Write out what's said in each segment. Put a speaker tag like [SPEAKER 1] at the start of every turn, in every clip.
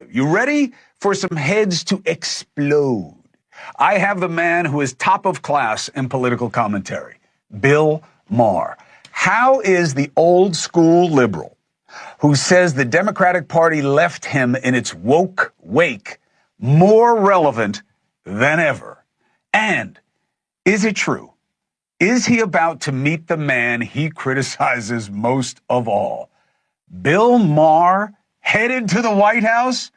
[SPEAKER 1] episode. You ready for some heads to explode? I have the man who is top of class in political commentary, Bill Maher. How is the old school liberal who says the Democratic Party left him in its woke wake more relevant than ever? And is it true? Is he about to meet the man he criticizes most of all? Bill Maher headed to the White House?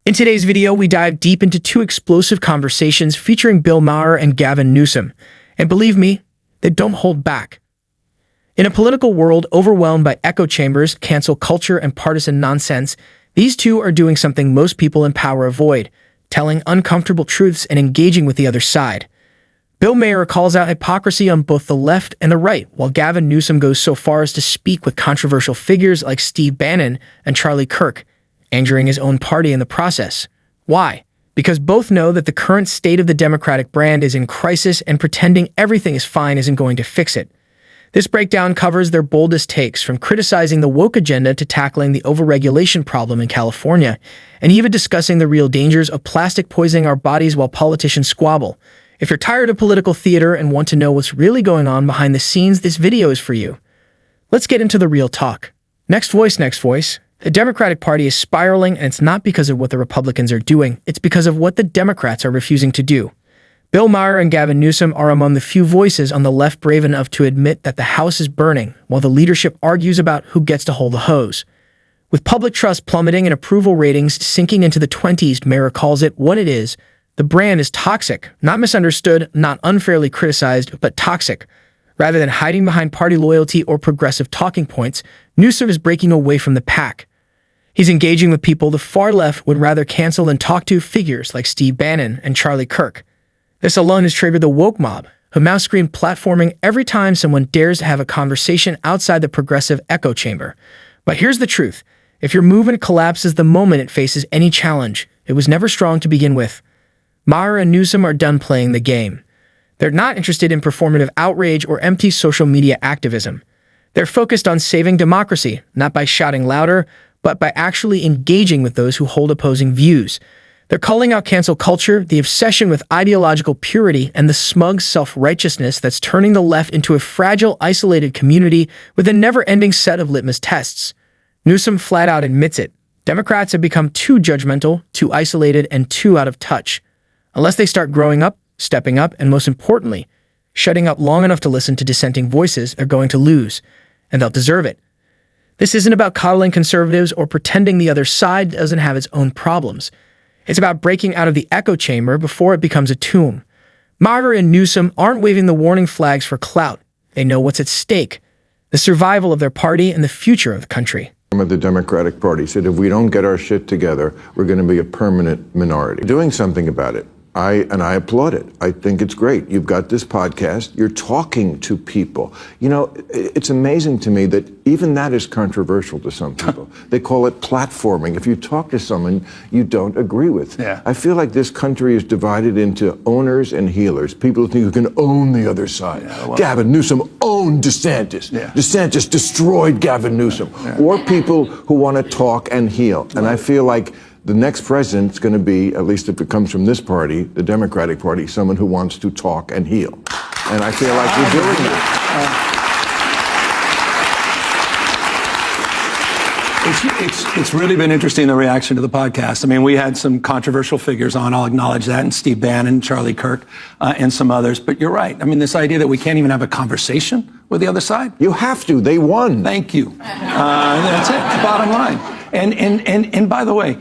[SPEAKER 2] In today's video, we dive deep into two explosive conversations featuring Bill Maher and Gavin Newsom. And believe me, they don't hold back. In a political world overwhelmed by echo chambers, cancel culture, and partisan nonsense, these two are doing something most people in power avoid, telling uncomfortable truths and engaging with the other side. Bill Maher calls out hypocrisy on both the left and the right, while Gavin Newsom goes so far as to speak with controversial figures like Steve Bannon and Charlie Kirk, injuring his own party in the process. Why? Because both know that the current state of the Democratic brand is in crisis, and pretending everything is fine isn't going to fix it. This breakdown covers their boldest takes, from criticizing the woke agenda to tackling the overregulation problem in California, and even discussing the real dangers of plastic poisoning our bodies while politicians squabble. If you're tired of political theater and want to know what's really going on behind the scenes, this video is for you. Let's get into the real talk. Next voice. The Democratic Party is spiraling, and it's not because of what the Republicans are doing. It's because of what the Democrats are refusing to do. Bill Maher and Gavin Newsom are among the few voices on the left brave enough to admit that the house is burning, while the leadership argues about who gets to hold the hose. With public trust plummeting and approval ratings sinking into the 20s, Maher calls it what it is. The brand is toxic, not misunderstood, not unfairly criticized, but toxic. Rather than hiding behind party loyalty or progressive talking points, Newsom is breaking away from the pack. He's engaging with people the far left would rather cancel than talk to, figures like Steve Bannon and Charlie Kirk. This alone has triggered the woke mob, who now scream platforming every time someone dares to have a conversation outside the progressive echo chamber. But here's the truth. If your movement collapses the moment it faces any challenge, it was never strong to begin with. Maher and Newsom are done playing the game. They're not interested in performative outrage or empty social media activism. They're focused on saving democracy, not by shouting louder, but by actually engaging with those who hold opposing views. They're calling out cancel culture, the obsession with ideological purity, and the smug self-righteousness that's turning the left into a fragile, isolated community with a never-ending set of litmus tests. Newsom flat out admits it. Democrats have become too judgmental, too isolated, and too out of touch. Unless they start growing up, stepping up, and most importantly, shutting up long enough to listen to dissenting voices, they're going to lose, and they'll deserve it. This isn't about coddling conservatives or pretending the other side doesn't have its own problems. It's about breaking out of the echo chamber before it becomes a tomb. Maher and Newsom aren't waving the warning flags for clout. They know what's at stake: the survival of their party and the future of the country.
[SPEAKER 3] Of the Democratic Party said if we don't get our shit together, we're going to be a permanent minority. Doing something about it. I applaud it. I think it's great. You've got this podcast. You're talking to people. You know, it's amazing to me that even that is controversial to some people. They call it platforming. If you talk to someone you don't agree with.
[SPEAKER 1] Yeah.
[SPEAKER 3] I feel like this country is divided into owners and healers. People who think you can own the other side. Yeah, well, Gavin Newsom owned DeSantis. Yeah. DeSantis destroyed Gavin Newsom. Yeah. Or people who want to talk and heal. And I feel like the next president's going to be, at least if it comes from this party, the Democratic Party, someone who wants to talk and heal. And I feel like we're doing that.
[SPEAKER 4] It's really been interesting, the reaction to the podcast. I mean, we had some controversial figures on, I'll acknowledge that, and Steve Bannon, Charlie Kirk, and some others. But you're right. I mean, this idea that we can't even have a conversation with the other side.
[SPEAKER 3] You have to. They won.
[SPEAKER 4] Thank you. That's it. Bottom line. And by the way,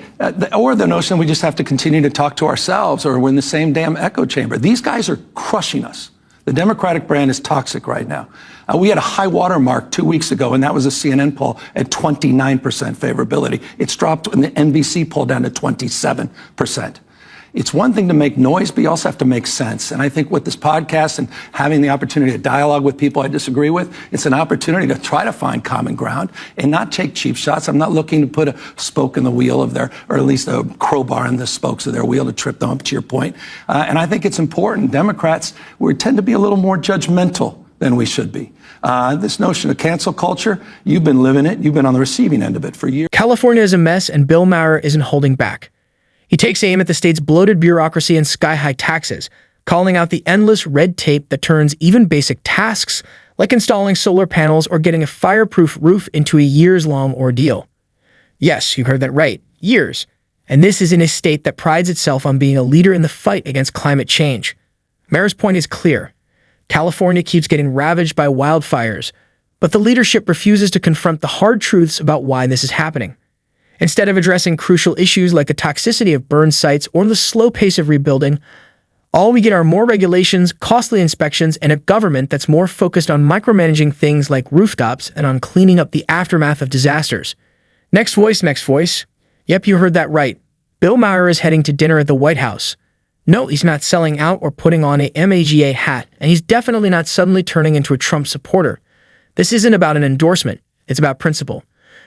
[SPEAKER 4] or the notion we just have to continue to talk to ourselves, or we're in the same damn echo chamber. These guys are crushing us. The Democratic brand is toxic right now. We had a high water mark 2 weeks ago, and that was a CNN poll at 29% favorability. It's dropped in the NBC poll down to 27%. It's one thing to make noise, but you also have to make sense. And I think with this podcast and having the opportunity to dialogue with people I disagree with, it's an opportunity to try to find common ground and not take cheap shots. I'm not looking to put a spoke in the wheel of their, or at least a crowbar in the spokes of their wheel to trip them up, to your point. And I think it's important. Democrats, we tend to be a little more judgmental than we should be. This notion of cancel culture, you've been living it. You've been on the receiving end of it for years.
[SPEAKER 2] California is a mess, and Bill Maher isn't holding back. He takes aim at the state's bloated bureaucracy and sky-high taxes, calling out the endless red tape that turns even basic tasks, like installing solar panels or getting a fireproof roof, into a years-long ordeal. Yes, you heard that right, years. And this is in a state that prides itself on being a leader in the fight against climate change. Maher's point is clear. California keeps getting ravaged by wildfires, but the leadership refuses to confront the hard truths about why this is happening. Instead of addressing crucial issues like the toxicity of burn sites or the slow pace of rebuilding, all we get are more regulations, costly inspections, and a government that's more focused on micromanaging things like rooftops and on cleaning up the aftermath of disasters. Next voice, next voice. Yep, you heard that right. Bill Maher is heading to dinner at the White House. No, he's not selling out or putting on a MAGA hat, and he's definitely not suddenly turning into a Trump supporter. This isn't about an endorsement, it's about principle.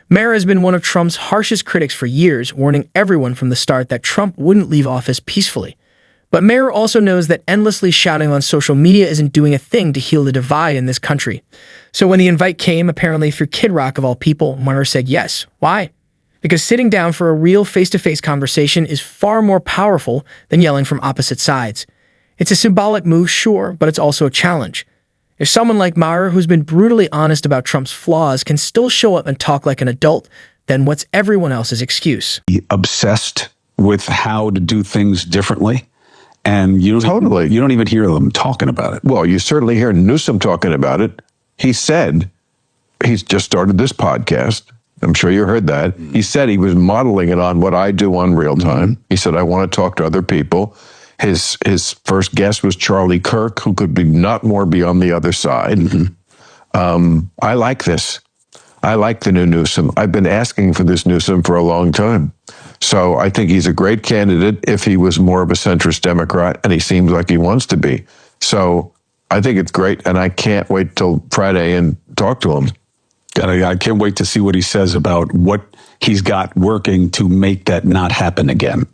[SPEAKER 2] Maher has been one of Trump's harshest critics for years, warning everyone from the start that Trump wouldn't leave office peacefully. But Maher also knows that endlessly shouting on social media isn't doing a thing to heal the divide in this country. So when the invite came, apparently through Kid Rock of all people, Maher said yes. Why? Because sitting down for a real face-to-face conversation is far more powerful than yelling from opposite sides. It's a symbolic move, sure, but it's also a challenge. If someone like Maher, who's been brutally honest about Trump's flaws, can still show up and talk like an adult, then what's everyone else's excuse?
[SPEAKER 1] Obsessed with how to do things differently. And you don't even hear them talking about it.
[SPEAKER 3] Well, you certainly hear Newsom talking about it. He said, he's just started this podcast. I'm sure you heard that. He said he was modeling it on what I do on Real Time. He said, I want to talk to other people. His first guest was Charlie Kirk, who could be not more be on the other side. I like this. I like the new Newsom. I've been asking for this Newsom for a long time. So I think he's a great candidate if he was more of a centrist Democrat, and he seems like he wants to be. So I think it's great, and I can't wait till Friday and talk to him.
[SPEAKER 1] I can't wait to see what he says about what he's got working to make that not happen again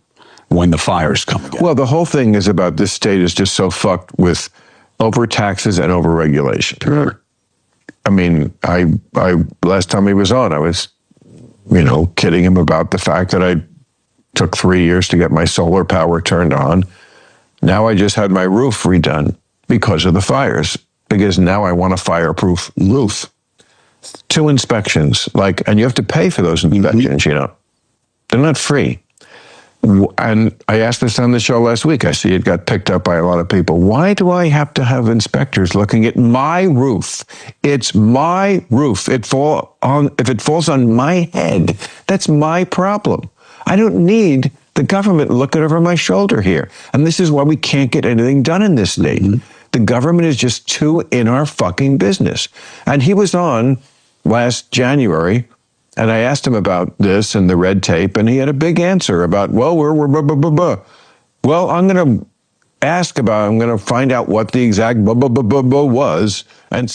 [SPEAKER 1] when the fires come again.
[SPEAKER 3] Well, the whole thing is about this state is just so fucked with over taxes and over regulation.
[SPEAKER 1] Sure.
[SPEAKER 3] I mean, I last time he was on, I was, kidding him about the fact that I took 3 years to get my solar power turned on. Now I just had my roof redone because of the fires, because now I want a fireproof roof. 2 inspections, and you have to pay for those inspections, They're not free. And I asked this on the show last week. I see it got picked up by a lot of people. Why do I have to have inspectors looking at my roof? It's my roof. If it falls on my head, that's my problem. I don't need the government looking over my shoulder here. And this is why we can't get anything done in this state. The government is just too in our fucking business. And he was on last January, and I asked him about this and the red tape, and he had a big answer about, well, we're blah, blah, blah, blah. Well, I'm going to find out what the exact blah, blah, blah, blah, blah was, and